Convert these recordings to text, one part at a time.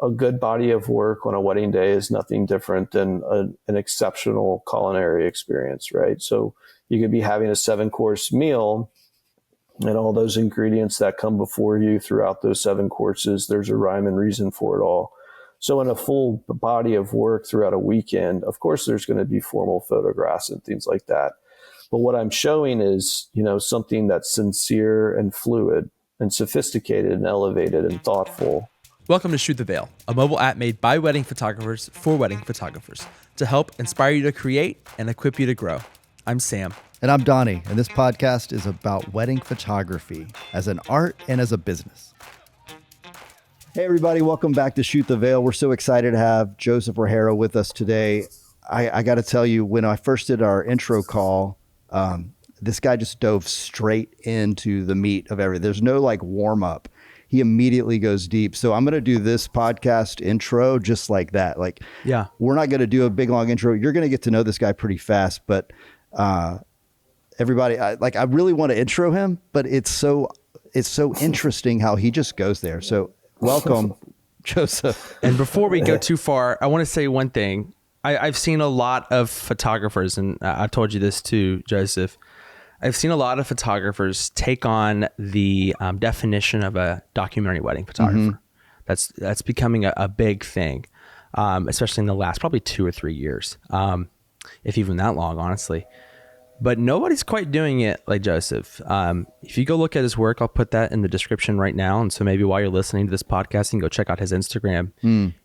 a good body of work on a wedding day is nothing different than an exceptional culinary experience, right? So you could be having a 7-course meal, and all those ingredients that come before you throughout those 7 courses, there's a rhyme and reason for it all. So in a full body of work throughout a weekend, of course, there's going to be formal photographs and things like that. But what I'm showing is, something that's sincere and fluid and sophisticated and elevated and thoughtful. Welcome to Shoot the Veil, a mobile app made by wedding photographers for wedding photographers to help inspire you to create and equip you to grow. I'm Sam. And I'm Donnie, and this podcast is about wedding photography as an art and as a business. Hey, everybody. Welcome back to Shoot the Veil. We're so excited to have Joseph Rogero with us today. I got to tell you, when I first did our intro call, this guy just dove straight into the meat of everything. There's no warm up. He immediately goes deep. So I'm going to do this podcast intro just like that. We're not going to do a big long intro. You're going to get to know this guy pretty fast, but everybody, I really want to intro him, but it's so interesting how he just goes there. So welcome, Joseph. And before we go too far, I want to say one thing. I've seen a lot of photographers, and I've told you this too, Joseph. I've seen a lot of photographers take on the definition of a documentary wedding photographer. Mm-hmm. That's becoming a big thing, especially in the last probably 2 or 3 years, if even that long, honestly. But nobody's quite doing it like Joseph. If you go look at his work, I'll put that in the description right now. And so maybe while you're listening to this podcast, you can go check out his Instagram.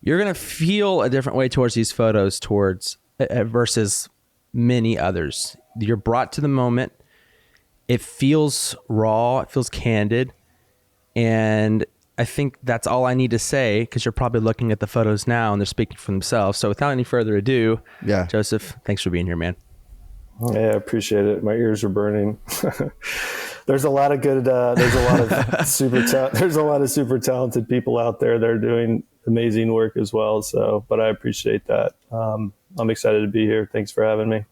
You're going to feel a different way towards these photos versus many others. You're brought to the moment. It feels raw. It feels candid. And I think that's all I need to say, because you're probably looking at the photos now and they're speaking for themselves. So without any further ado, Joseph, thanks for being here, man. Yeah, I appreciate it. My ears are burning. There's a lot of good, there's a lot of super talented people out there that are doing amazing work as well. So, but I appreciate that. I'm excited to be here. Thanks for having me.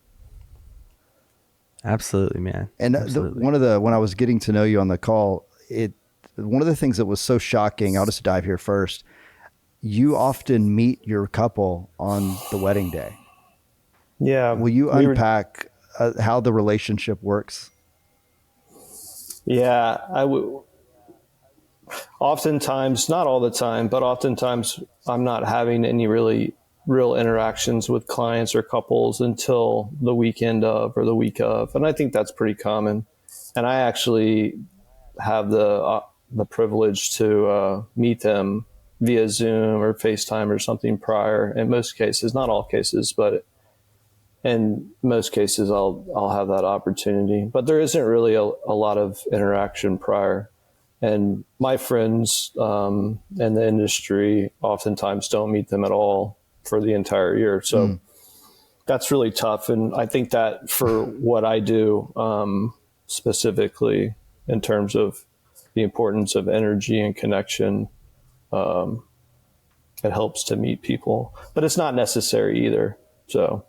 Absolutely, man. And Absolutely. when I was getting to know you on the call, one of the things that was so shocking, I'll just dive here first. You often meet your couple on the wedding day. Yeah. Will you unpack how the relationship works? Yeah, I would. Oftentimes, not all the time, but oftentimes I'm not having any really real interactions with clients or couples until the weekend of or the week of. And I think that's pretty common. And I actually have the privilege to meet them via Zoom or FaceTime or something prior. In most cases, not all cases, but in most cases, I'll have that opportunity. But there isn't really a lot of interaction prior. And my friends in the industry oftentimes don't meet them at all for the entire year. So that's really tough. And I think that for what I do specifically in terms of the importance of energy and connection, it helps to meet people. But it's not necessary either. So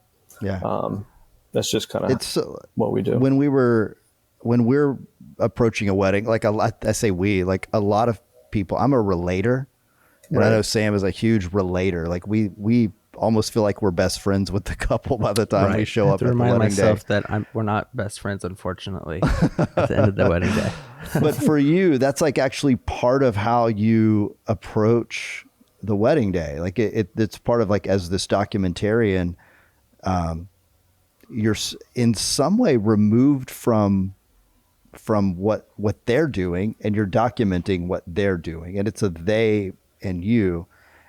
that's just kind of what we do. When we're approaching a wedding, a lot of people, I'm a relator, and right. I know Sam is a huge relator. We almost feel like we're best friends with the couple by the time we show up at the wedding day. I remind myself that we're not best friends, unfortunately, at the end of the wedding day. But for you, that's actually part of how you approach the wedding day. It's part of as this documentarian, you're in some way removed from what they're doing, and you're documenting what they're doing, and it's a they and you,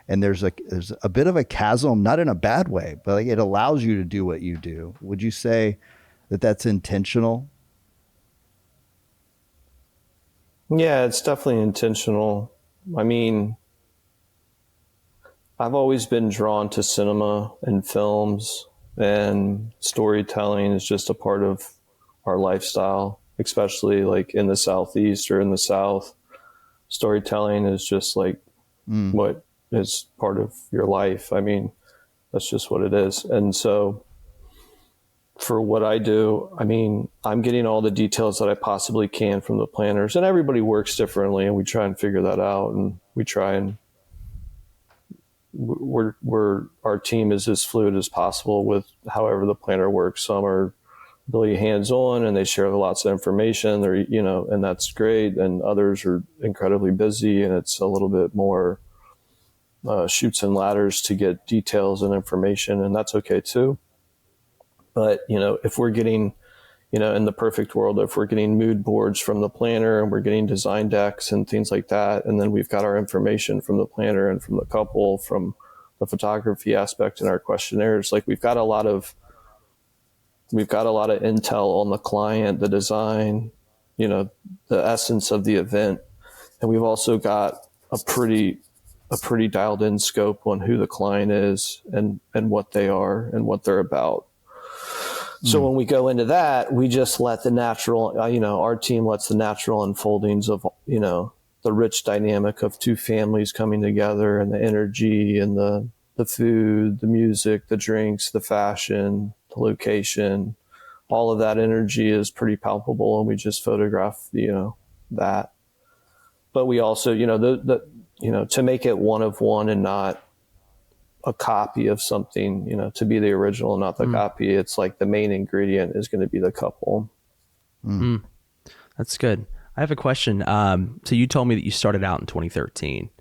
and there's a bit of a chasm, not in a bad way, but it allows you to do what you do. Would you say that that's intentional? Yeah, it's definitely intentional. I mean, I've always been drawn to cinema and films, and storytelling is just a part of our lifestyle, especially in the Southeast or in the South. Storytelling is just what is part of your life. I mean, that's just what it is. And so for what I do, I mean, I'm getting all the details that I possibly can from the planners, and everybody works differently, and we try and figure that out, and we try and our team is as fluid as possible with however the planner works. Some are really hands-on and they share lots of information. They're, and that's great. And others are incredibly busy, and it's a little bit more chutes and ladders to get details and information, and that's okay too. But, if we're getting, in the perfect world, if we're getting mood boards from the planner and we're getting design decks and things like that, and then we've got our information from the planner and from the couple, from the photography aspect in our questionnaires, like we've got a lot of intel on the client, the design, the essence of the event. And we've also got a pretty dialed in scope on who the client is and what they are and what they're about. So when we go into that, we just let the natural, our team lets the natural unfoldings of, the rich dynamic of two families coming together, and the energy and the food, the music, the drinks, the fashion, the location, all of that energy is pretty palpable, and we just photograph, that. But we also, to make it one of one and not a copy of something, to be the original, not the copy. It's like the main ingredient is going to be the couple. That's good. I have a question. So you told me that you started out in 2013,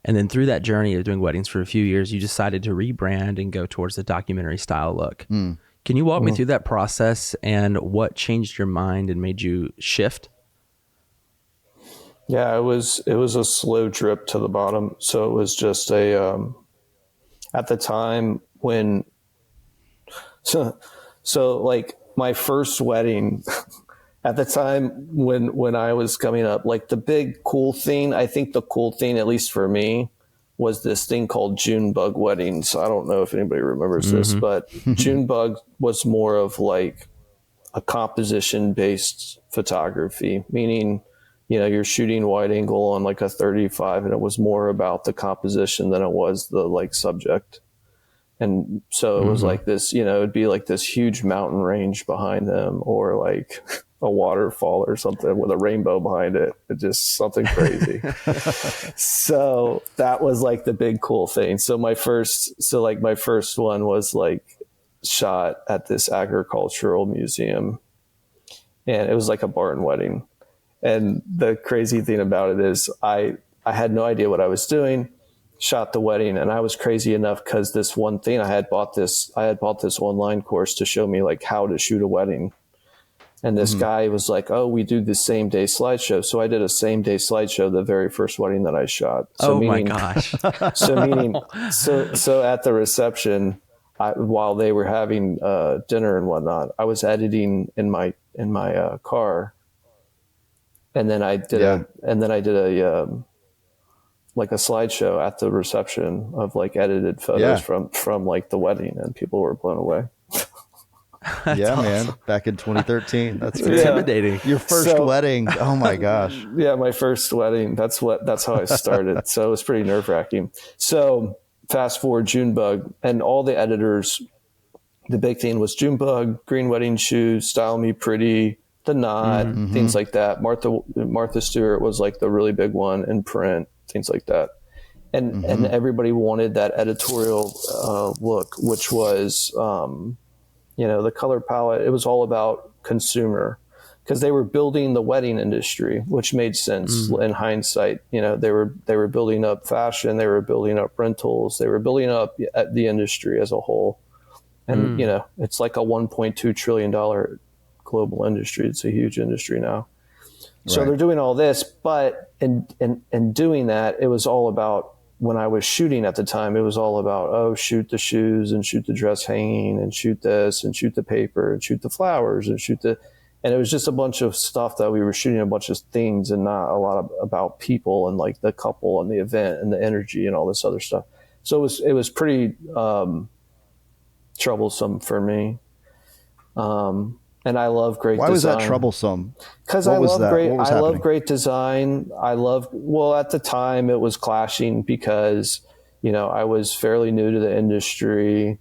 and then through that journey of doing weddings for a few years, you decided to rebrand and go towards the documentary style look. Can you walk me through that process and what changed your mind and made you shift? Yeah, it was a slow drip to the bottom. So it was just at the time when, so like my first wedding, at the time when I was coming up, like the big cool thing, I think the cool thing, at least for me, was this thing called June bug weddings. I don't know if anybody remembers this, but June bug was more of like a composition based photography, meaning, you're shooting wide angle on like a 35, and it was more about the composition than it was the like subject. And so it was like this, it'd be like this huge mountain range behind them, or like a waterfall or something with a rainbow behind it. It's just something crazy. So that was like the big cool thing. So my first one was like shot at this agricultural museum, and it was like a barn wedding. And the crazy thing about it is I had no idea what I was doing, shot the wedding, and I was crazy enough because this one thing I had bought this online course to show me like how to shoot a wedding. And this guy was like, "Oh, we do the same day slideshow." So I did a same day slideshow the very first wedding that I shot. So my gosh. So at the reception, while they were having dinner and whatnot, I was editing in my car. And then I did a like a slideshow at the reception of like edited photos from like the wedding, and people were blown away. Yeah, awesome. Man. Back in 2013. That's intimidating. Your first wedding. Oh my gosh. Yeah, my first wedding. That's how I started. So it was pretty nerve-wracking. So fast forward Junebug, and all the editors, the big thing was Junebug, green wedding shoes, Style Me Pretty, the knot, things like that. Martha Stewart was like the really big one in print, things like that. And everybody wanted that editorial look, which was, the color palette. It was all about consumer, because they were building the wedding industry, which made sense in hindsight. They were building up fashion, they were building up rentals, they were building up the industry as a whole. And, it's like a $1.2 trillion global industry. It's a huge industry now. So they're doing all this, but in doing that, it was all about, when I was shooting at the time, it was all about, shoot the shoes and shoot the dress hanging and shoot this and shoot the paper and shoot the flowers and and it was just a bunch of stuff that we were shooting, a bunch of things, and not a lot about people and like the couple and the event and the energy and all this other stuff. So it was pretty troublesome for me. And I love great design. Why was that troublesome? Because I love great design. At the time it was clashing because, I was fairly new to the industry.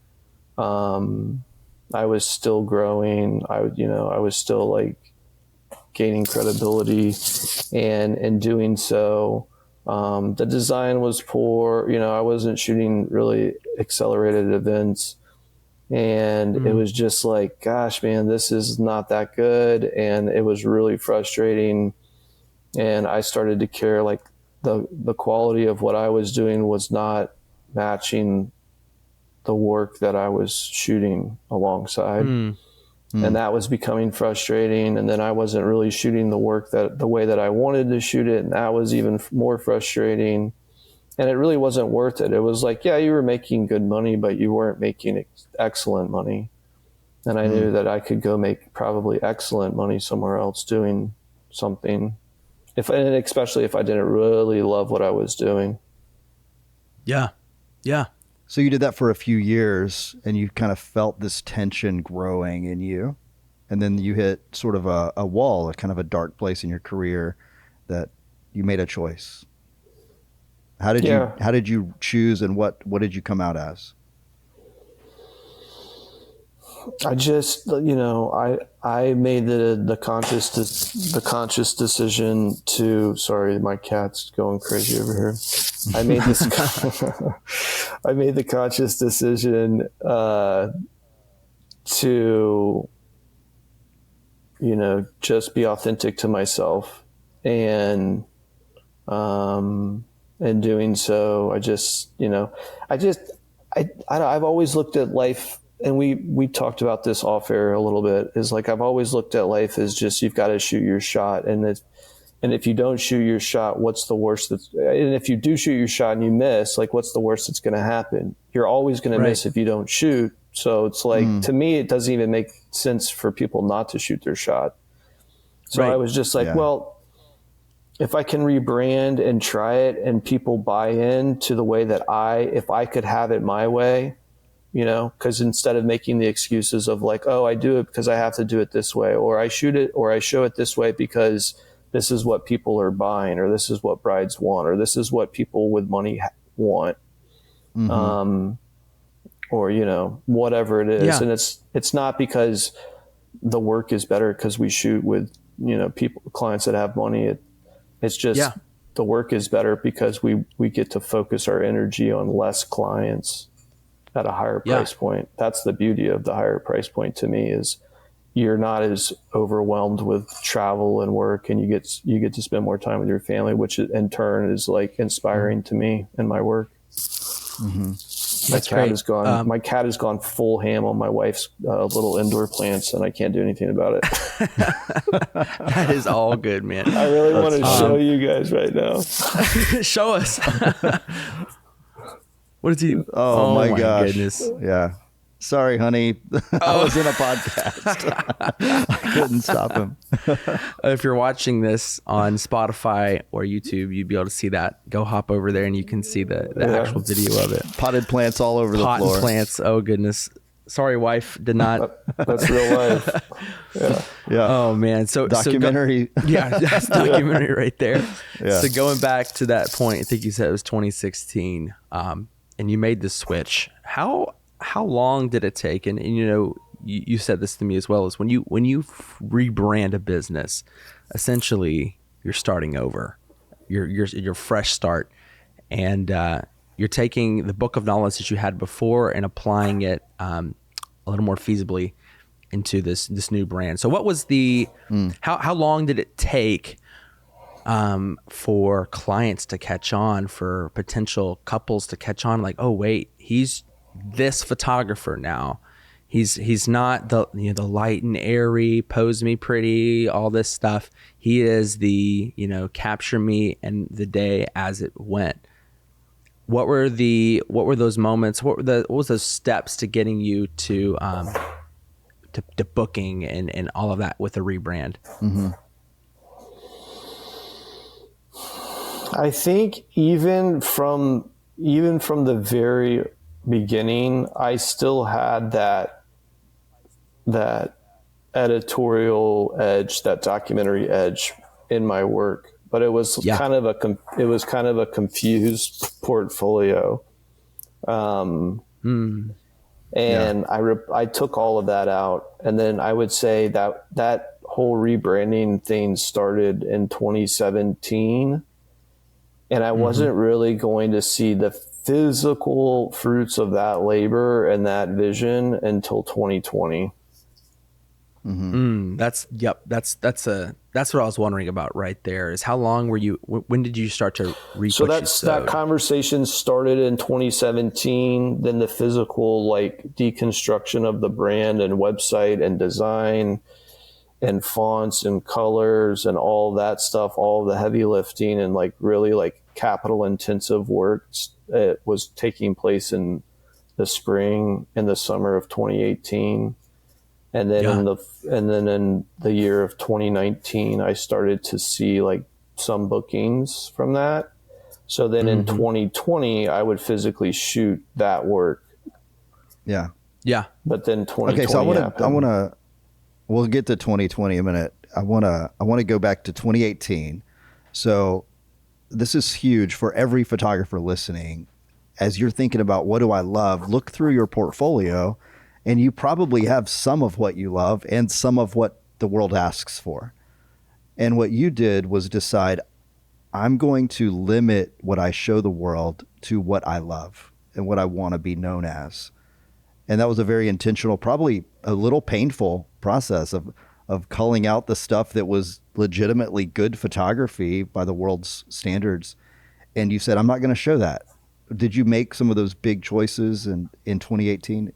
I was still growing. I was still like gaining credibility, and in doing so, The design was poor. I wasn't shooting really accelerated events. And it was just like, gosh, man, this is not that good. And it was really frustrating. And I started to care, like the quality of what I was doing was not matching the work that I was shooting alongside. And that was becoming frustrating. And then I wasn't really shooting the work the way that I wanted to shoot it. And that was even more frustrating. And it really wasn't worth it. It was like, yeah, you were making good money, but you weren't making excellent money. And I knew that I could go make probably excellent money somewhere else doing something, and especially if I didn't really love what I was doing. Yeah. Yeah. So you did that for a few years and you kind of felt this tension growing in you. And then you hit sort of a wall, a kind of a dark place in your career that you made a choice. How did you choose, and what did you come out as? I just, I made the conscious decision to, sorry, my cat's going crazy over here. I made the conscious decision, to, just be authentic to myself. And, in doing so, I've always looked at life, and we talked about this off air a little bit, is like, I've always looked at life as just, you've got to shoot your shot. And if you don't shoot your shot, what's the worst and if you do shoot your shot and you miss, like, what's the worst that's going to happen? You're always going to miss if you don't shoot. So it's like, to me, it doesn't even make sense for people not to shoot their shot. So I was just like, well, if I can rebrand and try it and people buy in to the way that if I could have it my way, because instead of making the excuses of like, oh, I do it because I have to do it this way, or I shoot it, or I show it this way because this is what people are buying, or this is what brides want, or this is what people with money want. Or, whatever it is. Yeah. And it's not because the work is better because we shoot with, clients that have money. It's just the work is better because we get to focus our energy on less clients at a higher price point. That's the beauty of the higher price point to me, is you're not as overwhelmed with travel and work, and you get to spend more time with your family, which in turn is like inspiring to me in my work. My cat has gone full ham on my wife's little indoor plants, and I can't do anything about it. That is all good, man. I really want to show you guys right now. Show us. What is he? Oh my gosh. Goodness. Yeah. Sorry, honey. I was in a podcast. I couldn't stop him. If you're watching this on Spotify or YouTube, you'd be able to see that. Go hop over there and you can see the actual video of it. Potted plants all over the floor. Potted plants. Oh, goodness. Sorry, wife. Did not. That's real life. Yeah. Oh, man. So documentary. That's documentary right there. Yeah. So going back to that point, I think you said it was 2016, and you made the switch. How long did it take? And you said this to me as well, is when you rebrand a business, essentially you're starting over, you're fresh start, and you're taking the book of knowledge that you had before and applying it a little more feasibly into this new brand. So what was how long did it take for clients to catch on, for potential couples to catch on? Like, oh wait, he's this photographer now. He's not the light and airy, pose me pretty, all this stuff. He is the capture me and the day as it went. What were those moments? What was those steps to getting you to booking and all of that with the rebrand? I think even from the very beginning, I still had that editorial edge, that documentary edge in my work, but it was kind of a confused portfolio. And I took all of that out, and then I would say that whole rebranding thing started in 2017. And I wasn't really going to see the physical fruits of that labor and that vision until 2020. That's what I was wondering about right there, is how long were you, when did you start to reap So what you sowed? that conversation started in 2017. Then the physical like deconstruction of the brand and website and design and fonts and colors and all that stuff, all the heavy lifting and like really like capital intensive work, it was taking place in the spring and the summer of 2018. And then in the year of 2019, I started to see like some bookings from that. So then in 2020, I would physically shoot that work. Yeah. Yeah. But then 2020 Okay, so happened. I want to we'll get to 2020 in a minute. I want to go back to 2018. So this is huge for every photographer listening. As you're thinking about what do I love, look through your portfolio, and you probably have some of what you love and some of what the world asks for. And what you did was decide, I'm going to limit what I show the world to what I love and what I want to be known as. And that was a very intentional, probably a little painful process of culling out the stuff that was legitimately good photography by the world's standards. And you said, I'm not going to show that. Did you make some of those big choices in 2018?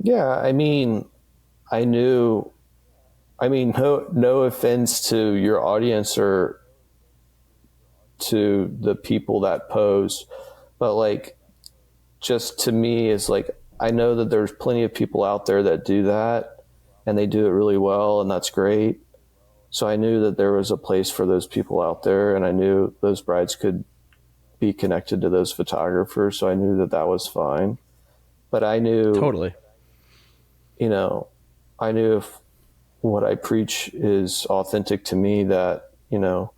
Yeah, I mean, no offense to your audience or to the people that pose, but like, just to me is like, I know that there's plenty of people out there that do that and they do it really well, and that's great. So I knew that there was a place for those people out there, and I knew those brides could be connected to those photographers. So I knew that that was fine, but I knew Totally. I knew if what I preach is authentic to me, that, the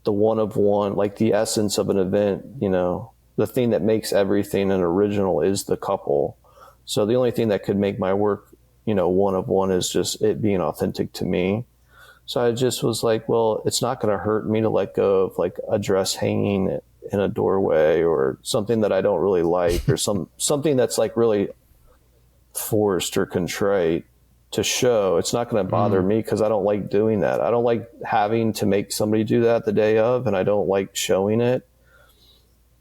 one of one, like the essence of an event, the thing that makes everything an original is the couple. So the only thing that could make my work, one of one is just it being authentic to me. So I just was like, well, it's not going to hurt me to let go of like a dress hanging in a doorway or something that I don't really like, or something that's like really forced or contrite to show. It's not going to bother me because I don't like doing that. I don't like having to make somebody do that the day of, and I don't like showing it.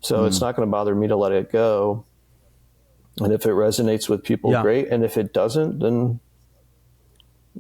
So it's not going to bother me to let it go. And if it resonates with people, great. And if it doesn't, then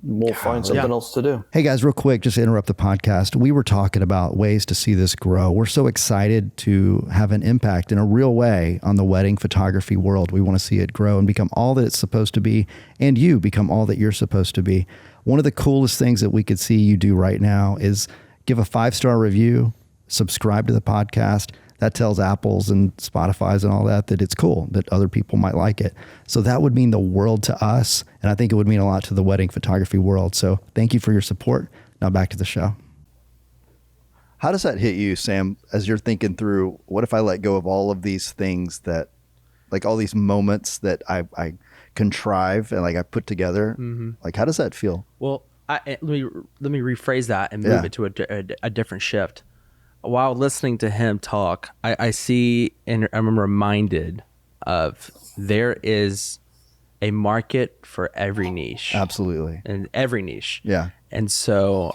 we'll find something else to do. Hey guys, real quick, just to interrupt the podcast. We were talking about ways to see this grow. We're so excited to have an impact in a real way on the wedding photography world. We want to see it grow and become all that it's supposed to be, and you become all that you're supposed to be. One of the coolest things that we could see you do right now is give a 5-star review, subscribe to the podcast. That tells Apples and Spotify's and all that it's cool, that other people might like it. So that would mean the world to us. And I think it would mean a lot to the wedding photography world. So thank you for your support. Now back to the show. How does that hit you, Sam, as you're thinking through, what if I let go of all of these things that, like all these moments that I contrive and like I put together? Like, how does that feel? Well, let me rephrase that and move it to a different shift. While listening to him talk, I see and I'm reminded of there is a market for every niche. Absolutely. And every niche. Yeah. And so,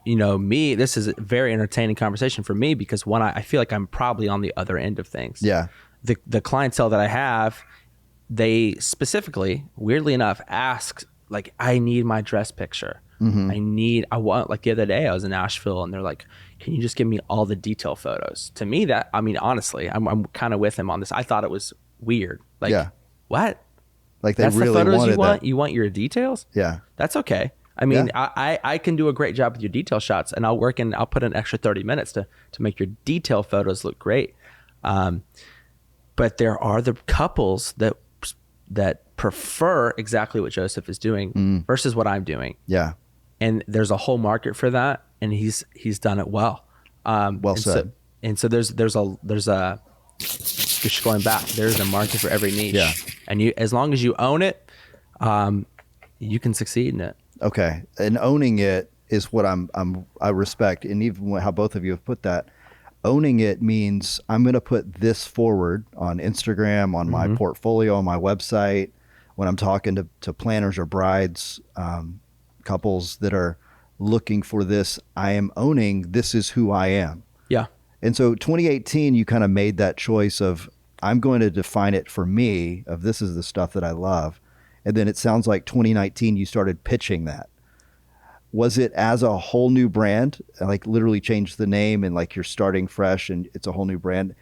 this is a very entertaining conversation for me because one, I feel like I'm probably on the other end of things. Yeah. The clientele that I have, they specifically, weirdly enough, ask like, I need my dress picture. I want, like the other day I was in Nashville and they're like, can you just give me all the detail photos? To me, honestly, I'm kind of with him on this. I thought it was weird. Like, what? Like That's really the photos wanted you want? that. You want your details? Yeah. That's okay. I mean, I can do a great job with your detail shots, and I'll put an extra 30 minutes to make your detail photos look great. But there are the couples that prefer exactly what Joseph is doing versus what I'm doing. Yeah. And there's a whole market for that, and he's done it well. Well said. So there's just going back, there's a market for every niche. Yeah. And as long as you own it, you can succeed in it. Okay. And owning it is what I respect. And even how both of you have put that, owning it means I'm going to put this forward on Instagram, on my portfolio, on my website, when I'm talking to planners or brides, couples that are looking for this. I am owning, this is who I am. Yeah. And so 2018, you kind of made that choice of, I'm going to define it for me, of this is the stuff that I love. And then it sounds like 2019, you started pitching that. Was it as a whole new brand, like literally changed the name and like you're starting fresh and it's a whole new brand?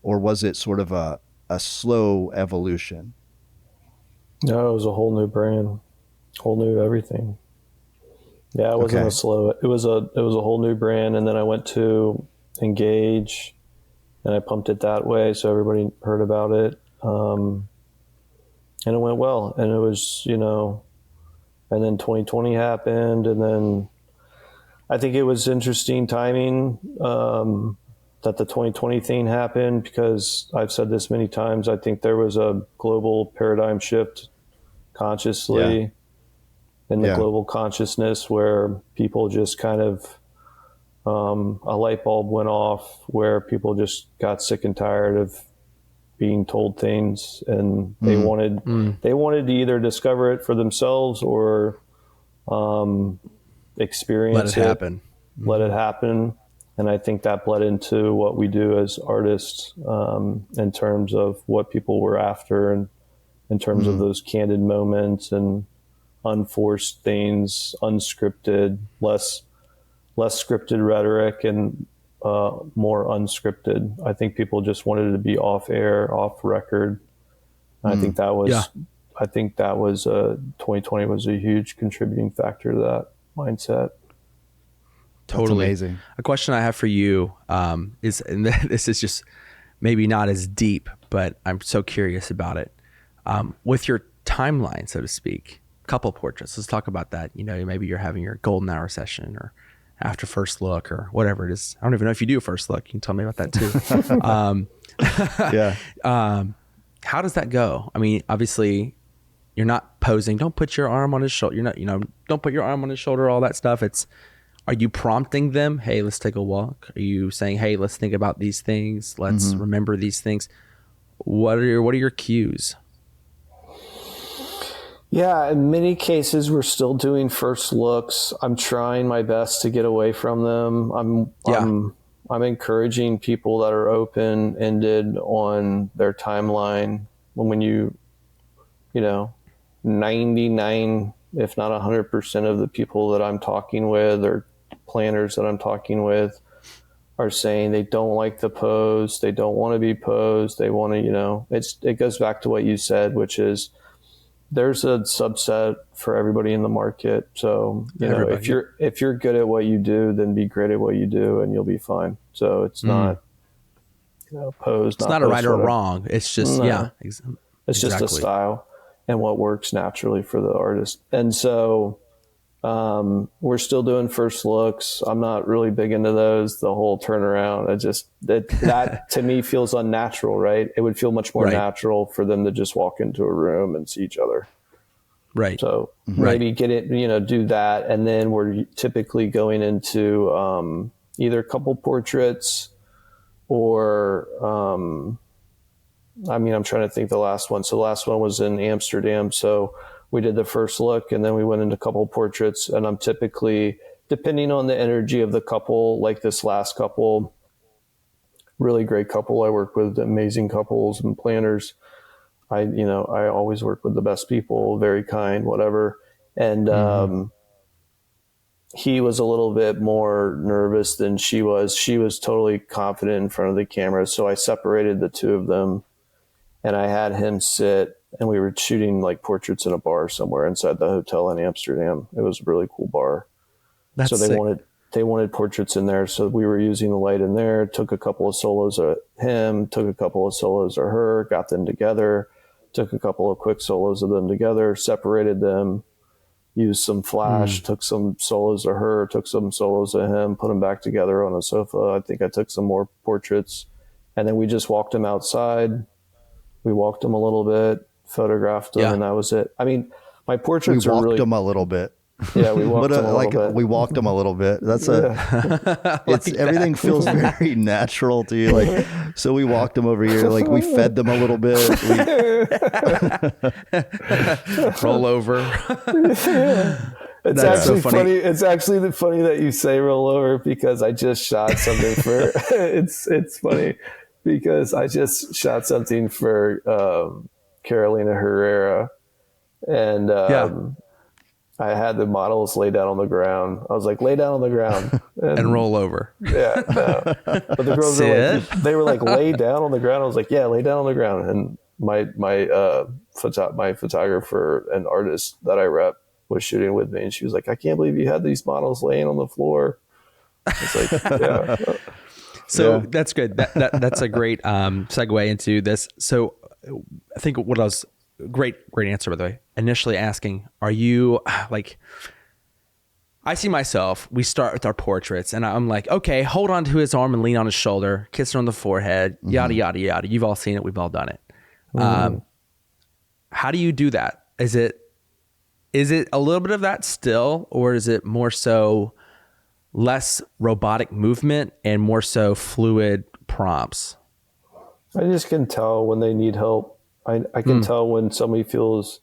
Or was it sort of a slow evolution? No, it was a whole new brand, whole new everything. Yeah, it wasn't a slow. It was a whole new brand, and then I went to Engage, and I pumped it that way, so everybody heard about it, and it went well. And it was, and then 2020 happened, and then I think it was interesting timing that the 2020 thing happened, because I've said this many times. I think there was a global paradigm shift consciously in the global consciousness, where people just kind of a light bulb went off, where people just got sick and tired of being told things, and they wanted to either discover it for themselves or experience let it happen. And I think that bled into what we do as artists, in terms of what people were after, and in terms of those candid moments and unforced things, unscripted, less scripted rhetoric, and more unscripted. I think people just wanted to be off air, off record. I think that was 2020 was a huge contributing factor to that mindset. Totally. That's amazing. A question I have for you is, and this is just maybe not as deep, but I'm so curious about it. With your timeline, so to speak, couple portraits, let's talk about that. Maybe you're having your golden hour session or after first look or whatever it is. I don't even know if you do a first look. You can tell me about that too. How does that go? I mean, obviously you're not posing. Don't put your arm on his shoulder. You're not, don't put your arm on his shoulder, all that stuff. Are you prompting them? Hey, let's take a walk. Are you saying, hey, let's think about these things. Let's remember these things. What are your cues? Yeah, in many cases, we're still doing first looks. I'm trying my best to get away from them. I'm encouraging people that are open-ended on their timeline. When 99, if not 100% of the people that I'm talking with, or planners that I'm talking with, are saying they don't like the pose. They don't want to be posed. They want to, it goes back to what you said, which is, there's a subset for everybody in the market. So, if you're good at what you do, then be great at what you do and you'll be fine. So it's not, posed. It's not a right or wrong. It's just, it's just a style and what works naturally for the artist. And so, we're still doing first looks. I'm not really big into those, the whole turnaround. That to me feels unnatural, right? It would feel much more natural for them to just walk into a room and see each other. Right. So maybe get it, do that. And then we're typically going into, either couple portraits or, I'm trying to think the last one. So the last one was in Amsterdam. So we did the first look, and then we went into couple portraits, and I'm typically, depending on the energy of the couple, like this last couple, really great couple. I work with amazing couples and planners. I always work with the best people, very kind, whatever. And, he was a little bit more nervous than she was. She was totally confident in front of the camera. So I separated the two of them, and I had him sit, and we were shooting like portraits in a bar somewhere inside the hotel in Amsterdam. It was a really cool bar. That's so they sick. wanted portraits in there. So we were using the light in there, took a couple of solos of him, took a couple of solos of her, got them together, took a couple of quick solos of them together, separated them, used some flash, took some solos of her, took some solos of him, put them back together on a sofa. I think I took some more portraits, and then we just walked him outside. We walked him a little bit, photographed him, and that was it. I mean, my portraits we are walked really... him a little bit. Yeah, we walked them a little like bit. we walked them a little bit. That's Like everything that. feels very natural to you. Like, so we walked them over here. Like we fed them a little bit. Roll over. It's That's so actually funny. funny. It's actually funny that you say roll over because I just shot something for. It's funny because I just shot something for Carolina Herrera, and Yeah. I had the models lay down on the ground. I was like, lay down on the ground And roll over. Yeah, no. But the girls were like, they were like, lay down on the ground. I was like, yeah, lay down on the ground. And my photographer and artist that I rep was shooting with me, and she was like, I can't believe you had these models laying on the floor. It's like, yeah. So that's good. That's a great segue into this. So I think what I was great answer, by the way. Initially asking, are you like, I see myself, we start with our portraits and I'm like, okay, hold on to his arm and lean on his shoulder, kiss her on the forehead, yada, yada, yada. You've all seen it. We've all done it. How do you do that? Is it a little bit of that still, or is it more so less robotic movement and more so fluid prompts? I just can tell when they need help. I can tell when somebody feels,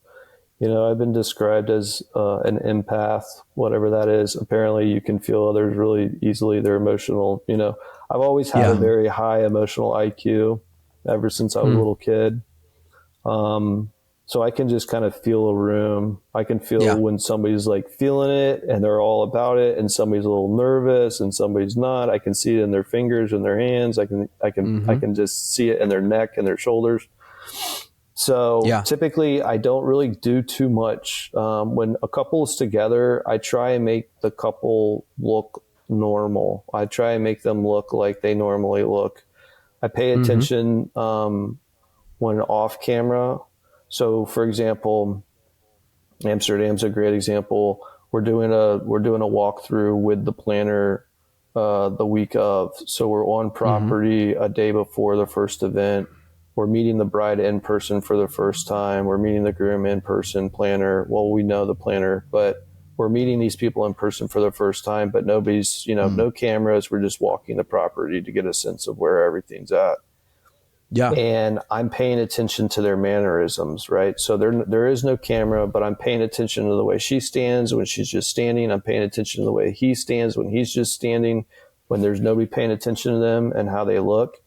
I've been described as an empath, whatever that is. Apparently you can feel others really easily. They're emotional. I've always had a very high emotional IQ ever since I was a little kid. So I can just kind of feel a room. I can feel when somebody's like feeling it and they're all about it, and somebody's a little nervous and somebody's not. I can see it in their fingers and their hands. I can just see it in their neck and their shoulders. So typically I don't really do too much. When a couple is together, I try and make the couple look normal. I try and make them look like they normally look. I pay attention when off camera. So for example, Amsterdam's a great example. We're doing a walkthrough with the planner the week of. So we're on property a day before the first event. We're meeting the bride in person for the first time. We're meeting the groom in person, planner. Well, we know the planner, but we're meeting these people in person for the first time, but nobody's, no cameras. We're just walking the property to get a sense of where everything's at. Yeah. And I'm paying attention to their mannerisms, right? So there is no camera, but I'm paying attention to the way she stands when she's just standing. I'm paying attention to the way he stands when he's just standing, when there's nobody paying attention to them and how they look.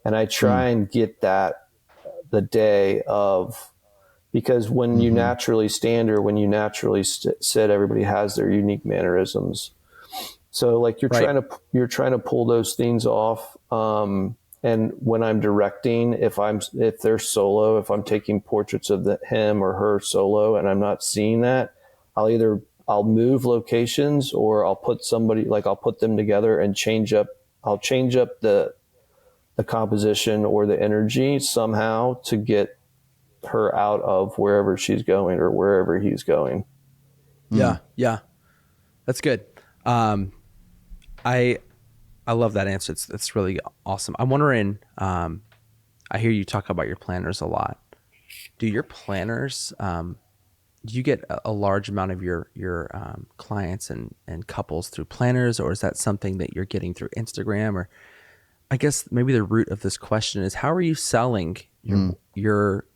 And I try and get that the day of, because when you naturally stand or when you naturally sit, everybody has their unique mannerisms. So like you're trying to pull those things off. And when I'm directing, if they're solo, if I'm taking portraits of him or her solo and I'm not seeing that, I'll move locations, or I'll put I'll put them together and I'll change up the composition or the energy somehow to get her out of wherever she's going or wherever he's going. Yeah. Yeah. That's good. I love that answer. It's really awesome. I'm wondering, I hear you talk about your planners a lot. Do your planners, do you get a large amount of your clients and couples through planners, or is that something that you're getting through Instagram? Or I guess maybe the root of this question is, how are you selling your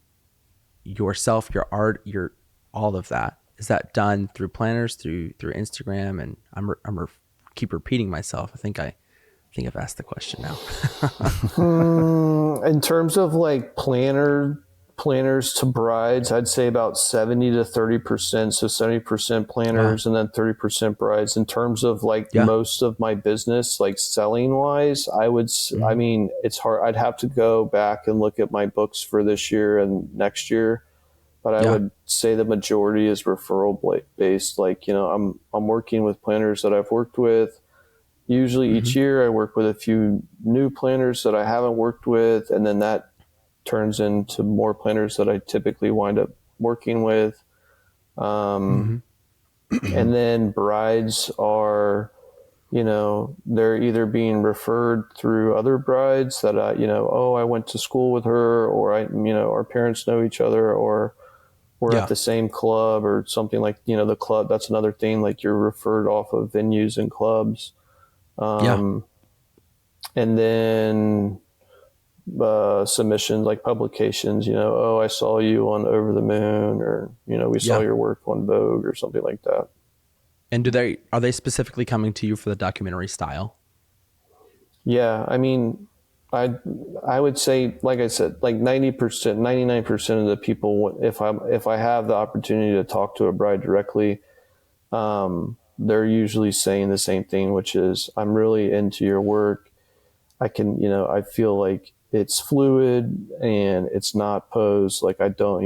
yourself, your art, your all of that? Is that done through planners, through Instagram? And I'm keep repeating myself. I think I've asked the question now. In terms of like planners to brides, I'd say about 70 to 30%. So 70% planners and then 30% brides. In terms of like most of my business, like selling wise, I mean, it's hard. I'd have to go back and look at my books for this year and next year, but I would say the majority is referral based. Like, I'm working with planners that I've worked with. Usually each year I work with a few new planners that I haven't worked with, and then that turns into more planners that I typically wind up working with. And then brides are, they're either being referred through other brides that I went to school with her, or our parents know each other, or or at Yeah. the same club or something like, the club. That's another thing. Like you're referred off of venues and clubs. Yeah. And then submissions like publications, oh, I saw you on Over the Moon, or, we saw Yeah. your work on Vogue or something like that. And are they specifically coming to you for the documentary style? Yeah. I mean, I would say, like I said, like 90%, 99% of the people, if I have the opportunity to talk to a bride directly, they're usually saying the same thing, which is, I'm really into your work. I can, I feel like it's fluid and it's not posed. Like I don't,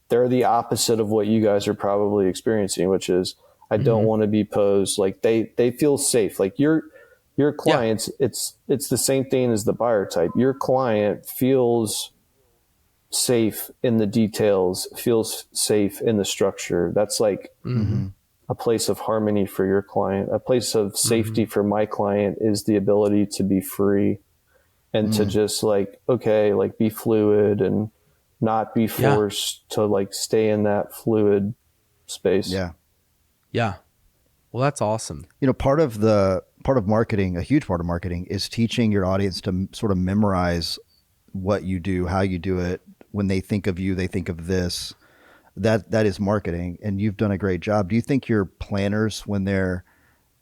they're the opposite of what you guys are probably experiencing, which is I don't want to be posed. Like they feel safe. Like your clients, it's the same thing as the buyer type. Your client feels safe in the details, feels safe in the structure. That's like a place of harmony for your client. A place of safety for my client is the ability to be free and to just like, okay, like be fluid and not be forced to like stay in that fluid space. Yeah. Yeah. Well, that's awesome. Part of marketing, a huge part of marketing, is teaching your audience to sort of memorize what you do, how you do it. When they think of you, they think of this. That is marketing, and you've done a great job. Do you think your planners, when they're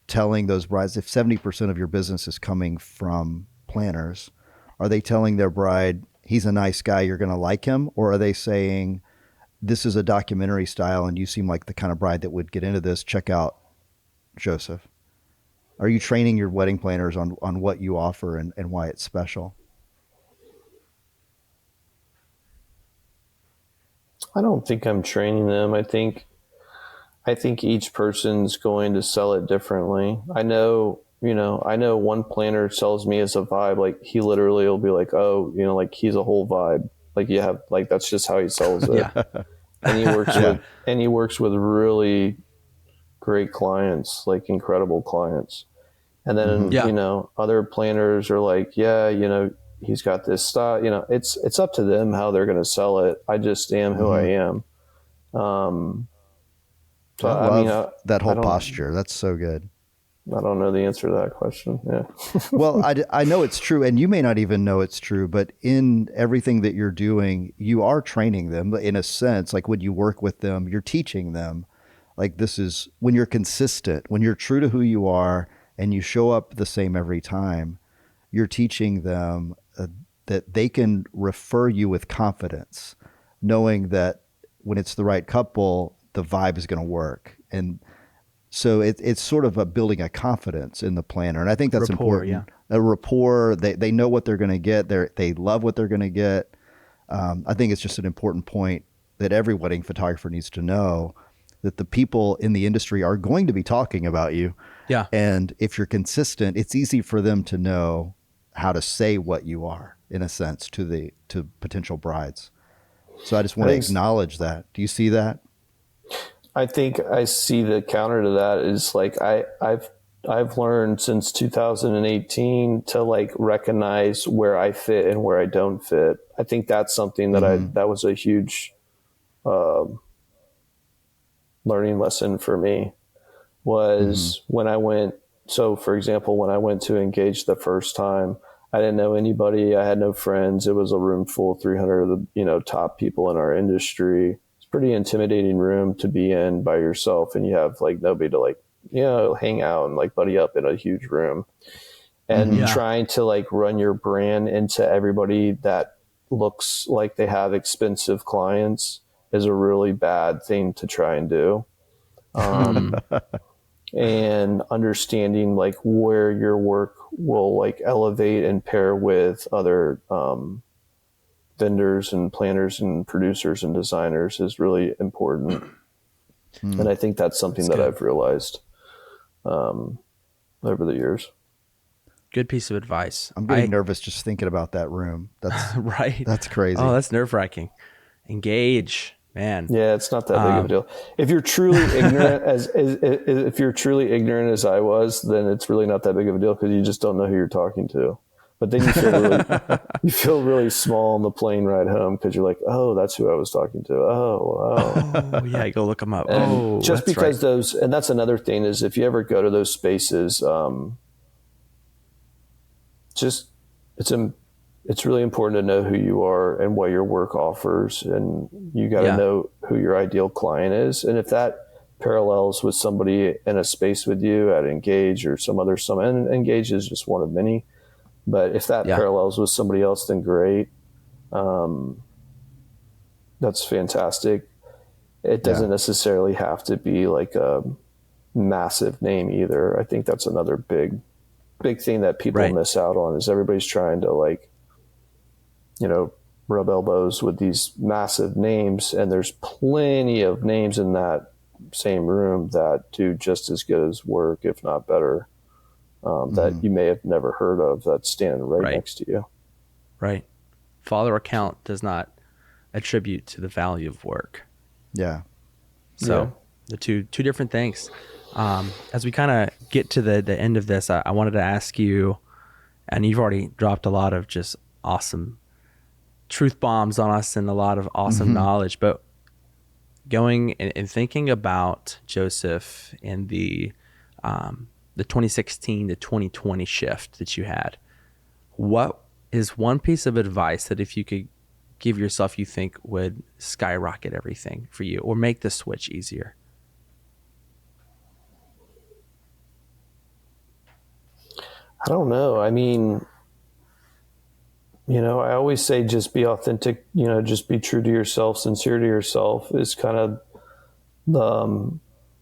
telling those brides, if 70% of your business is coming from planners, are they telling their bride, he's a nice guy, you're going to like him? Or are they saying, this is a documentary style and you seem like the kind of bride that would get into this, check out Joseph? Are you training your wedding planners on what you offer and why it's special? I don't think I'm training them. I think each person's going to sell it differently. I know one planner sells me as a vibe. Like he literally will be like, oh, like he's a whole vibe. Like you have, like, that's just how he sells it. And he works with really great clients, like incredible clients. And then, other planners are like, he's got this style, it's up to them how they're going to sell it. I just am who I am. So I love that whole posture. That's so good. I don't know the answer to that question. Yeah. Well, I know it's true, and you may not even know it's true, but in everything that you're doing, you are training them in a sense. Like when you work with them, you're teaching them. Like this is when you're consistent, when you're true to who you are and you show up the same every time, you're teaching them that they can refer you with confidence, knowing that when it's the right couple, the vibe is going to work. And so it's sort of building a confidence in the planner. And I think that's rapport, important. Yeah. A rapport, they know what they're going to get. They love what they're going to get. I think it's just an important point that every wedding photographer needs to know, that the people in the industry are going to be talking about you. Yeah. And if you're consistent, it's easy for them to know how to say what you are, in a sense, to potential brides. So I just want to acknowledge that. Do you see that? I think I see the counter to that is like I've learned since 2018 to like recognize where I fit and where I don't fit. I think that's something that that was a huge learning lesson for me, was when I went. So for example, when I went to engage the first time, I didn't know anybody. I had no friends. It was a room full of 300 of the top people in our industry. Pretty intimidating room to be in by yourself, and you have like nobody to like hang out and like buddy up in a huge room, and trying to like run your brand into everybody that looks like they have expensive clients is a really bad thing to try and do. And understanding like where your work will like elevate and pair with other vendors and planners and producers and designers is really important. And I think that's something that I've realized over the years. Good piece of advice. I'm getting nervous just thinking about that room. That's right. That's crazy. Oh, that's nerve-wracking. Engage, man. Yeah, it's not that big of a deal. If you're truly ignorant if you're truly ignorant as I was, then it's really not that big of a deal because you just don't know who you're talking to. But then you feel really small on the plane ride home because you're like, oh, that's who I was talking to. Oh, yeah, go look them up. And just that's because right. and that's another thing is if you ever go to those spaces, just it's really important to know who you are and what your work offers, and you got to know who your ideal client is. And if that parallels with somebody in a space with you at Engage or some other summit, and Engage is just one of many, but if that parallels with somebody else, then great. That's fantastic. It doesn't necessarily have to be like a massive name either. I think that's another big thing that people miss out on is everybody's trying to like, rub elbows with these massive names, and there's plenty of names in that same room that do just as good as work, if not better, that you may have never heard of, that's standing right next to you. Right. Follower count does not attribute to the value of work. Yeah. So the two different things. As we kind of get to the end of this, I wanted to ask you, and you've already dropped a lot of just awesome truth bombs on us and a lot of awesome knowledge, but going and thinking about Joseph and the 2016 to 2020 shift that you had, what is one piece of advice that if you could give yourself, you think would skyrocket everything for you or make the switch easier? I don't know. I mean, I always say just be authentic, just be true to yourself. Sincere to yourself is kind of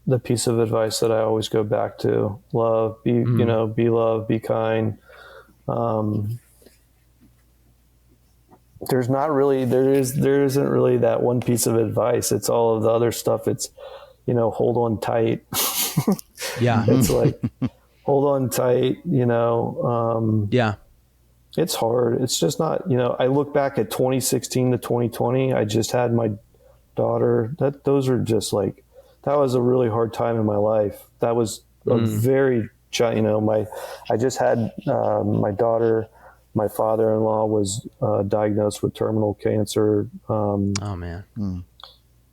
the piece of advice that I always go back to. Love, be loved, be kind. There isn't really that one piece of advice. It's all of the other stuff. It's, hold on tight. It's like, hold on tight, It's hard. It's just not, I look back at 2016 to 2020. I just had my daughter. Those are just like, that was a really hard time in my life. That was a very, I just had my daughter. My father-in-law was diagnosed with terminal cancer. Oh man.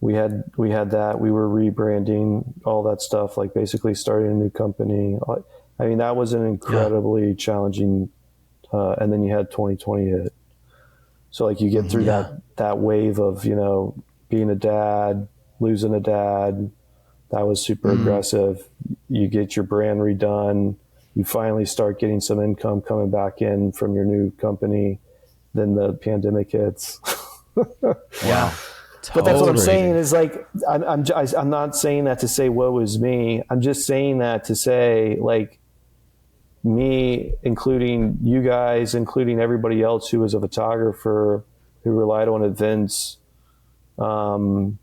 We had that. We were rebranding, all that stuff, like basically starting a new company. I mean, that was an incredibly challenging. And then you had 2020 hit. So like you get through that wave of, being a dad, losing a dad. That was super aggressive. You get your brand redone. You finally start getting some income coming back in from your new company. Then the pandemic hits. Wow. But that's what I'm saying is like, I'm not saying that to say woe is me. I'm just saying that to say like, me, including you guys, including everybody else who was a photographer who relied on events, and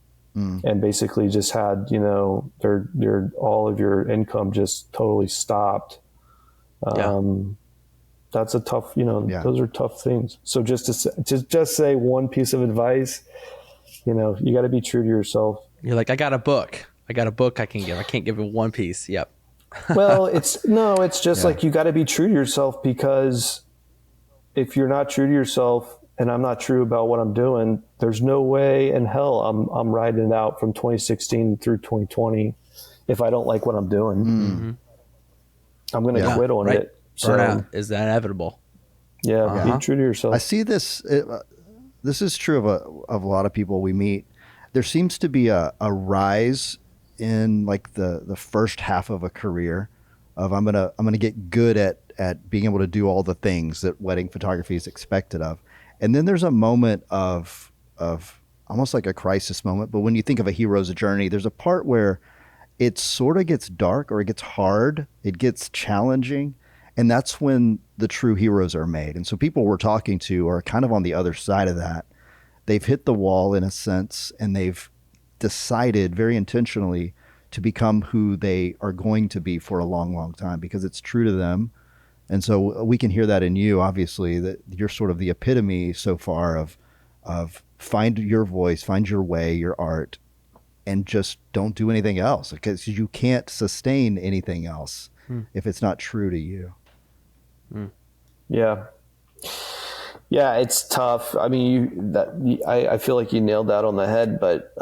basically just had, their all of your income just totally stopped. That's a tough, those are tough things. So just to say one piece of advice, you got to be true to yourself. You're like, I got a book I can give. I can't give it one piece. Yep. Well, it's just like, you got to be true to yourself, because if you're not true to yourself and I'm not true about what I'm doing, there's no way in hell I'm riding it out from 2016 through 2020 if I don't like what I'm doing. I'm going to quit on it. So, burnout is inevitable. Be true to yourself. I see this. This is true of a lot of people we meet. There seems to be a rise in like the first half of a career of I'm gonna get good at being able to do all the things that wedding photography is expected of, and then there's a moment of almost like a crisis moment. But when you think of a hero's journey, there's a part where it sort of gets dark, or it gets hard, it gets challenging, and that's when the true heroes are made. And so people we're talking to are kind of on the other side of that. They've hit the wall in a sense, and they've decided very intentionally to become who they are going to be for a long, long time, because it's true to them. And so we can hear that in you, obviously, that you're sort of the epitome so far of find your voice, find your way, your art, and just don't do anything else, because you can't sustain anything else if it's not true to you. Yeah. Yeah, it's tough. I mean, I feel like you nailed that on the head, but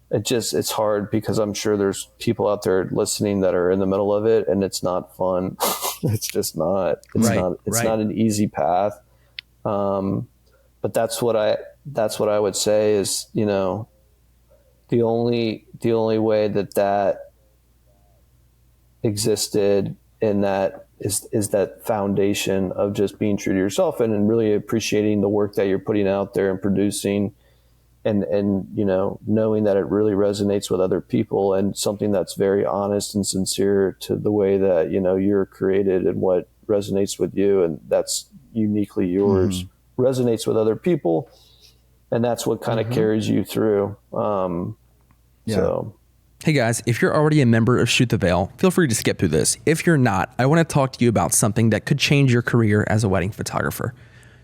it's hard because I'm sure there's people out there listening that are in the middle of it, and it's not fun. It's just not. It's not an easy path. But that's what I would say is, the only way that existed in that is that foundation of just being true to yourself and really appreciating the work that you're putting out there and producing, and knowing that it really resonates with other people, and something that's very honest and sincere to the way that you're created and what resonates with you, and that's uniquely yours, resonates with other people, and that's what kind of carries you through. So hey guys, if you're already a member of Shoot the Veil, feel free to skip through this. If you're not, I want to talk to you about something that could change your career as a wedding photographer.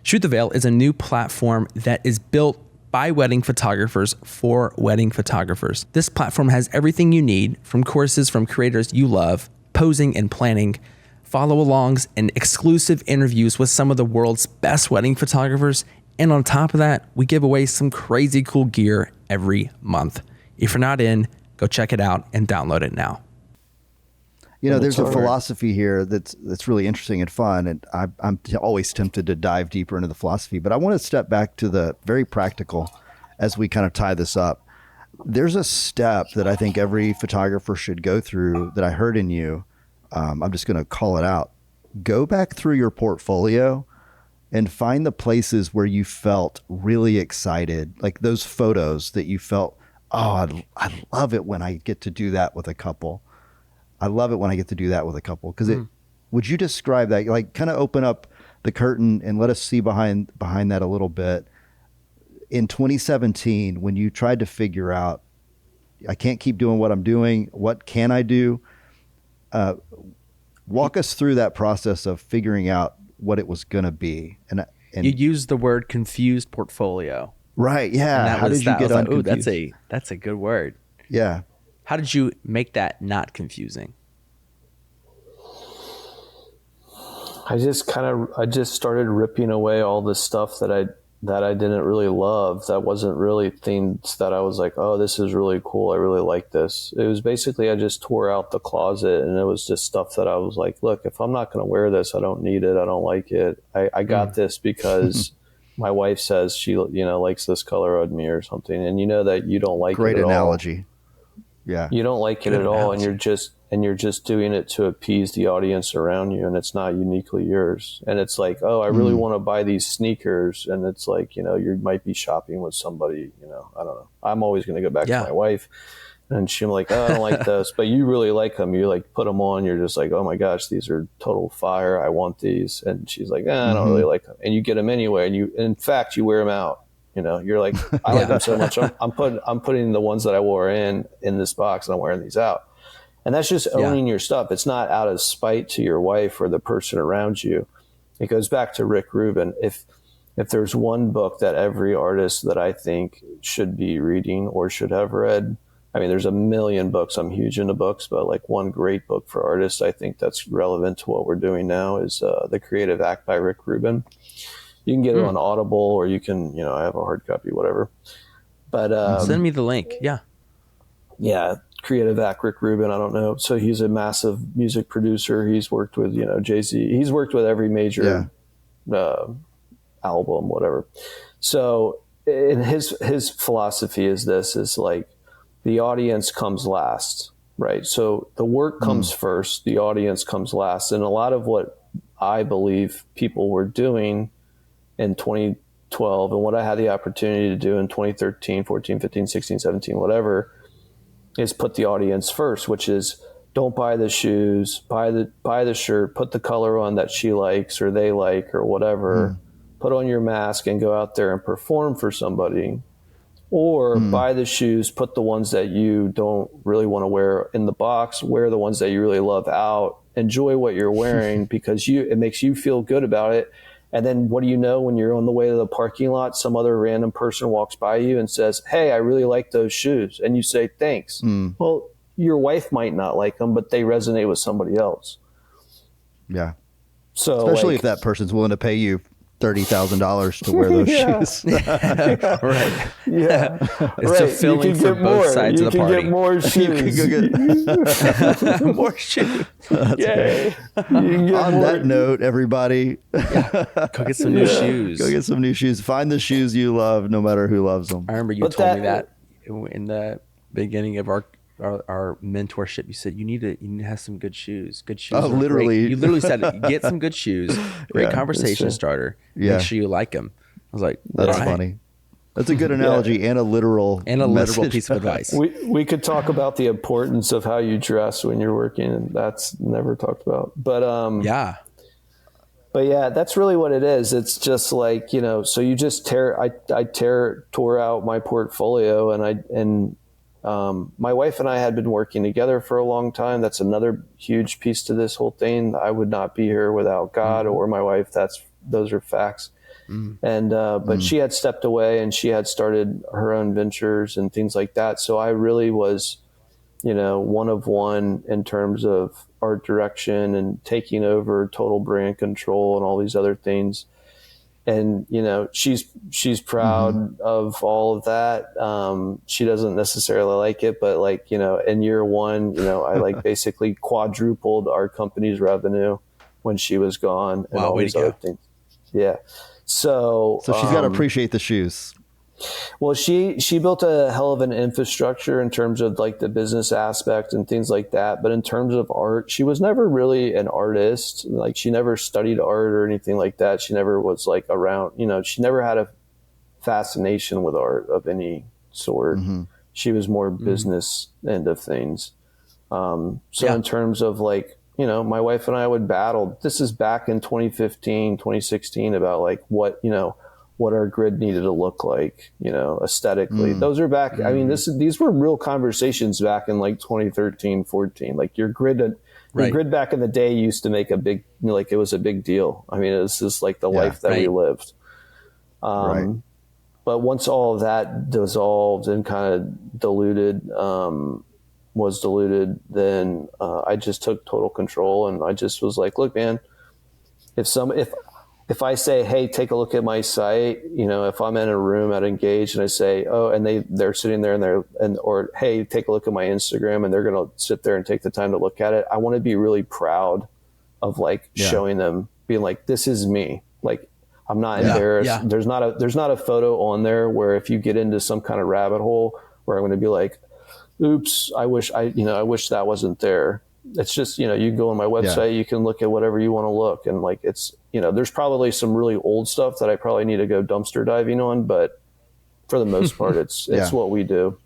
Shoot the Veil is a new platform that is built by wedding photographers for wedding photographers. This platform has everything you need, from courses from creators you love, posing and planning, follow-alongs, and exclusive interviews with some of the world's best wedding photographers. And on top of that, we give away some crazy cool gear every month. If you're not in, go check it out and download it now. There's a philosophy here that's really interesting and fun, and I'm always tempted to dive deeper into the philosophy, but I want to step back to the very practical as we kind of tie this up. There's a step that I think every photographer should go through that I heard in you. I'm just going to call it out. Go back through your portfolio and find the places where you felt really excited, like those photos that you felt, oh, I love it when I get to do that with a couple. I love it when I get to do that with a couple. Because would you describe that? Like, kind of open up the curtain and let us see behind that a little bit. In 2017, when you tried to figure out, I can't keep doing what I'm doing, what can I do? Walk us through that process of figuring out what it was going to be. And you used the word confused portfolio. Right. Yeah. How did you get on? Oh, that's a good word. Yeah. How did you make that not confusing? I just started ripping away all the stuff that I didn't really love. That wasn't really things that I was like, oh, this is really cool. I really like this. It was basically, I just tore out the closet, and it was just stuff that I was like, look, if I'm not going to wear this, I don't need it. I don't like it. I got this because my wife says she, likes this color on me or something. And that you don't like it at all. Great analogy. Yeah. You don't like it at all. And you're just doing it to appease the audience around you. And it's not uniquely yours. And it's like, oh, I really want to buy these sneakers. And it's like, you might be shopping with somebody, I don't know. I'm always going to go back to my wife. And she's like, oh, I don't like those, but you really like them. You like put them on. You're just like, oh my gosh, these are total fire. I want these. And she's like, I don't really like them. And you get them anyway. And in fact, you wear them out. You're like, I like them so much. I'm putting the ones that I wore in this box, and I'm wearing these out. And that's just owning your stuff. It's not out of spite to your wife or the person around you. It goes back to Rick Rubin. If there's one book that every artist that I think should be reading or should have read, I mean, there's a million books. I'm huge into books, but like one great book for artists, I think that's relevant to what we're doing now is The Creative Act by Rick Rubin. You can get it on Audible, or you can, I have a hard copy, whatever. But send me the link. Yeah. Yeah. Creative Act, Rick Rubin. I don't know. So he's a massive music producer. He's worked with, Jay-Z. He's worked with every major album, whatever. So in his philosophy is like the audience comes last, right? So the work comes first, the audience comes last. And a lot of what I believe people were doing in 2012 and what I had the opportunity to do in 2013, 14, 15, 16, 17, whatever, is put the audience first, which is don't buy the shoes, buy the shirt, put the color on that she likes or they like or whatever, put on your mask and go out there and perform for somebody. Or buy the shoes, put the ones that you don't really want to wear in the box, wear the ones that you really love out, enjoy what you're wearing because it makes you feel good about it. And then what do you know, when you're on the way to the parking lot, some other random person walks by you and says, hey, I really like those shoes. And you say, thanks. Well, your wife might not like them, but they resonate with somebody else. Yeah. So especially if that person's willing to pay you $30,000 to wear those shoes. Right. Yeah. It's Right. fulfilling for both sides of the party. You can get more shoes. More shoes. Yay. You can get On more. that note, everybody, Go get some new shoes. go get some new shoes. Find the shoes you love, no matter who loves them. I remember you told me that in the beginning of our mentorship. You said you need to have some good shoes. Good shoes. Oh, literally. Great. You literally said get some good shoes. Great conversation starter. Yeah. Make sure you like them. I was like, That's all right. funny. That's a good analogy and a literal message. Piece of advice. We could talk about the importance of how you dress when you're working, and that's never talked about. But But yeah, that's really what it is. It's just like, so you just tore out my portfolio, and my wife and I had been working together for a long time. That's another huge piece to this whole thing. I would not be here without God or my wife. Those are facts. And, but she had stepped away and she had started her own ventures and things like that. So I really was, one of one in terms of art direction and taking over total brand control and all these other things. And, she's proud of all of that. She doesn't necessarily like it, but in year one, I basically quadrupled our company's revenue when she was gone and all these other things. Yeah. So she's got to appreciate the shoes. Well, she built a hell of an infrastructure in terms of the business aspect and things like that. But in terms of art, she was never really an artist. She never studied art or anything like that. She never was around, she never had a fascination with art of any sort. She was more business end of things. In terms of my wife and I would battle. This is back in 2015, 2016 about what our grid needed to look like, aesthetically. Those are back. I mean, these were real conversations back in 2013, 14. Your grid back in the day used to make a big, it was a big deal. I mean, it was just the life that we lived. But once all of that dissolved and kind of was diluted, then I just took total control, and I just was like, look, man, if I say, hey, take a look at my site, if I'm in a room at Engage and I say, oh, and they're sitting there or hey, take a look at my Instagram, and they're going to sit there and take the time to look at it. I want to be really proud of showing them, being this is me. I'm not embarrassed. Yeah. There's not a photo on there where if you get into some kind of rabbit hole where I'm going to be like, oops, I wish that wasn't there. It's just, you go on my website, you can look at whatever you want to look. And it's, there's probably some really old stuff that I probably need to go dumpster diving on, but for the most part, it's what we do.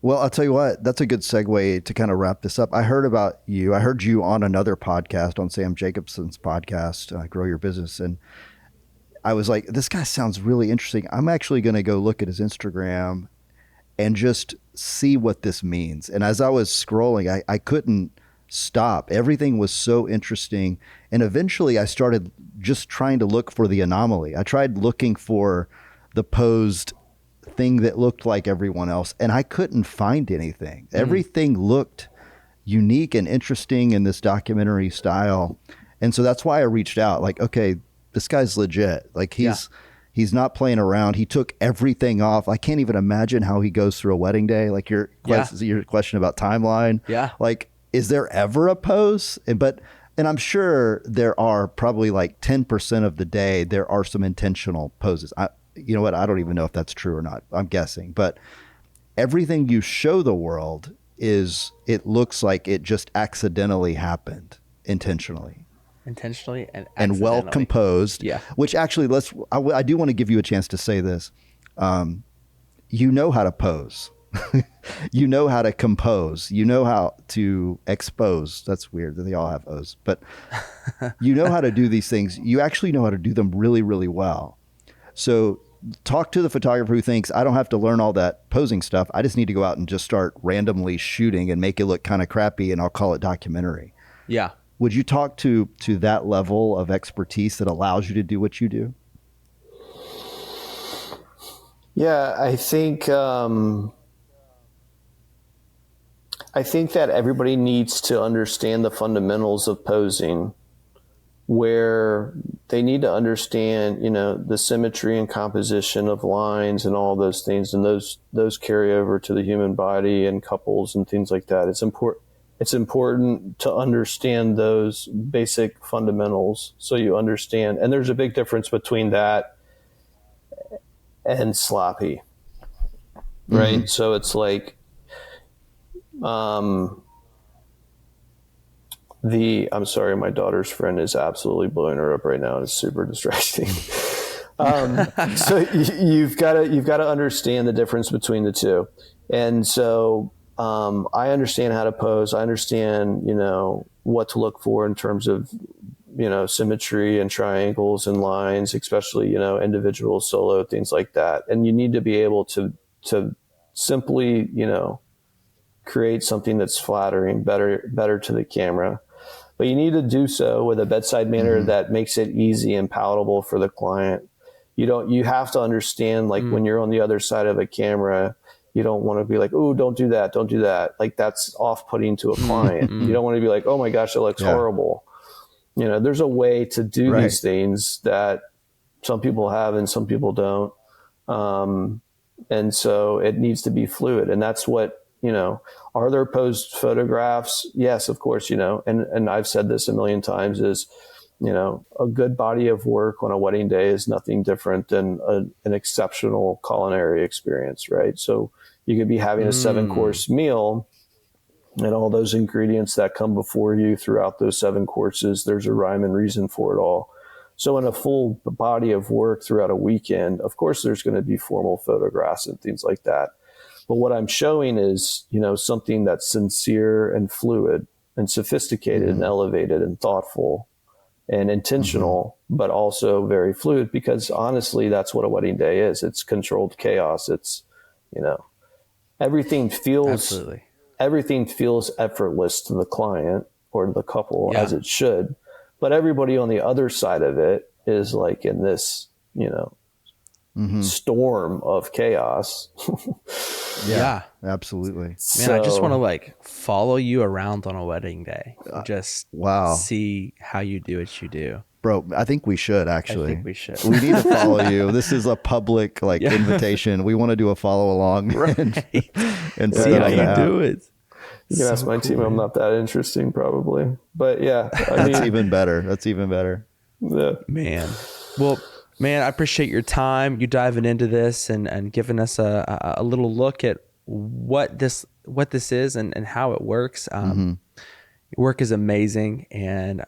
Well, I'll tell you what, that's a good segue to kind of wrap this up. I heard about you. I heard you on another podcast, on Sam Jacobson's podcast, Grow Your Business. And I was like, this guy sounds really interesting. I'm actually going to go look at his Instagram and just see what this means. And as I was scrolling, I couldn't stop. Everything was so interesting. And eventually I started just trying to look for the anomaly. I tried looking for the posed thing that looked like everyone else, and I couldn't find anything. Everything looked unique and interesting in this documentary style. And so that's why I reached out. Okay, this guy's legit. He's not playing around. He took everything off. I can't even imagine how he goes through a wedding day. Your question about timeline. Yeah. Is there ever a pose? And I'm sure there are probably 10% of the day, there are some intentional poses. You know what? I don't even know if that's true or not. I'm guessing. But everything you show the world it looks like it just accidentally happened intentionally. And well composed. Yeah. Which actually, I do want to give you a chance to say this. You know how to pose. You know how to compose. You know how to expose. That's weird that they all have O's. But you know how to do these things. You actually know how to do them really, really well. So talk to the photographer who thinks, I don't have to learn all that posing stuff. I just need to go out and just start randomly shooting and make it look kind of crappy, and I'll call it documentary. Yeah. Would you talk to that level of expertise that allows you to do what you do? Yeah, I think that everybody needs to understand the fundamentals of posing. where they need to understand, the symmetry and composition of lines and all those things, and those carry over to the human body and couples and things like that. It's important to understand those basic fundamentals so you understand. And there's a big difference between that and sloppy, right? Mm-hmm. So it's like, I'm sorry, my daughter's friend is absolutely blowing her up right now, and it's super distracting. So you've got to understand the difference between the two. And so I understand how to pose. I understand, what to look for in terms of, symmetry and triangles and lines, especially, individual, solo, things like that. And you need to be able to simply, create something that's flattering, better to the camera. But you need to do so with a bedside manner that makes it easy and palatable for the client. You have to understand, like, when you're on the other side of a camera, you don't want to be like, oh, don't do that. Like, that's off-putting to a client. You don't want to be like, oh my gosh, it looks horrible. There's a way to do these things that some people have and some people don't. And so it needs to be fluid. And that's what, are there posed photographs? Yes, of course, and I've said this a million times is, a good body of work on a wedding day is nothing different than an exceptional culinary experience, right? So you could be having a 7-course meal, and all those ingredients that come before you throughout those 7 courses, there's a rhyme and reason for it all. So in a full body of work throughout a weekend, of course, there's going to be formal photographs and things like that. But what I'm showing is, something that's sincere and fluid and sophisticated and elevated and thoughtful and intentional, but also very fluid, because honestly, that's what a wedding day is. It's controlled chaos. It's, everything feels effortless to the client or to the couple, as it should. But everybody on the other side of it is like in this, storm of chaos. Yeah, absolutely. Man, I just want to follow you around on a wedding day. Just see how you do what you do. Bro, I think we should actually. I think we should. We need to follow you. This is a public invitation. We want to do a follow along and see how you do it. You can ask my team. I'm not that interesting, probably, but yeah, that's even better. That's even better. Yeah, man. Well, man, I appreciate your time. You diving into this and giving us a little look at what this is and how it works. Your work is amazing, and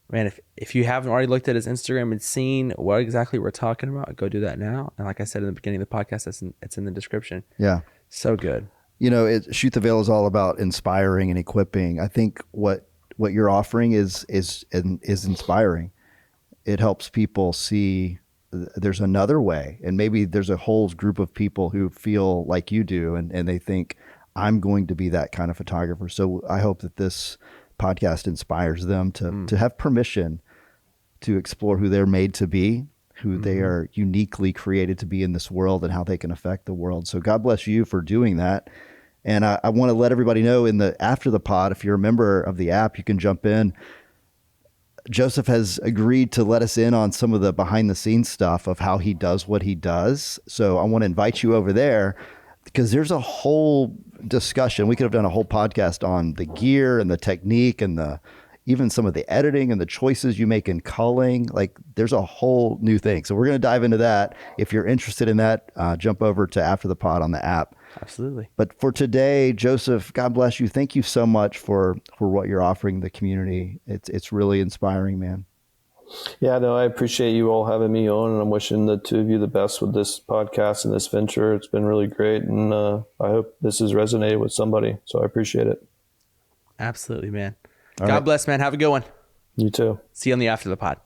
man, if you haven't already looked at his Instagram and seen what exactly we're talking about, go do that now. And like I said in the beginning of the podcast, it's in the description. Yeah, so good. Shoot the Veil is all about inspiring and equipping. I think what you're offering is inspiring. It helps people see there's another way, and maybe there's a whole group of people who feel like you do, and they think, I'm going to be that kind of photographer. So I hope that this podcast inspires them to have permission to explore who they're made to be, who they are uniquely created to be in this world, and how they can affect the world. So God bless you for doing that. And I want to let everybody know after the pod, if you're a member of the app, you can jump in. Joseph has agreed to let us in on some of the behind the scenes stuff of how he does what he does. So I want to invite you over there, because there's a whole discussion. We could have done a whole podcast on the gear and the technique and even some of the editing and the choices you make in culling. Like, there's a whole new thing. So we're going to dive into that. If you're interested in that, jump over to After the Pod on the app. Absolutely. But for today, Joseph, God bless you. Thank you so much for what you're offering the community. It's really inspiring, man. Yeah, no, I appreciate you all having me on, and I'm wishing the two of you the best with this podcast and this venture. It's been really great, and I hope this has resonated with somebody. So I appreciate it. Absolutely, man. God bless, man. Have a good one. You too. See you on the After the Pod.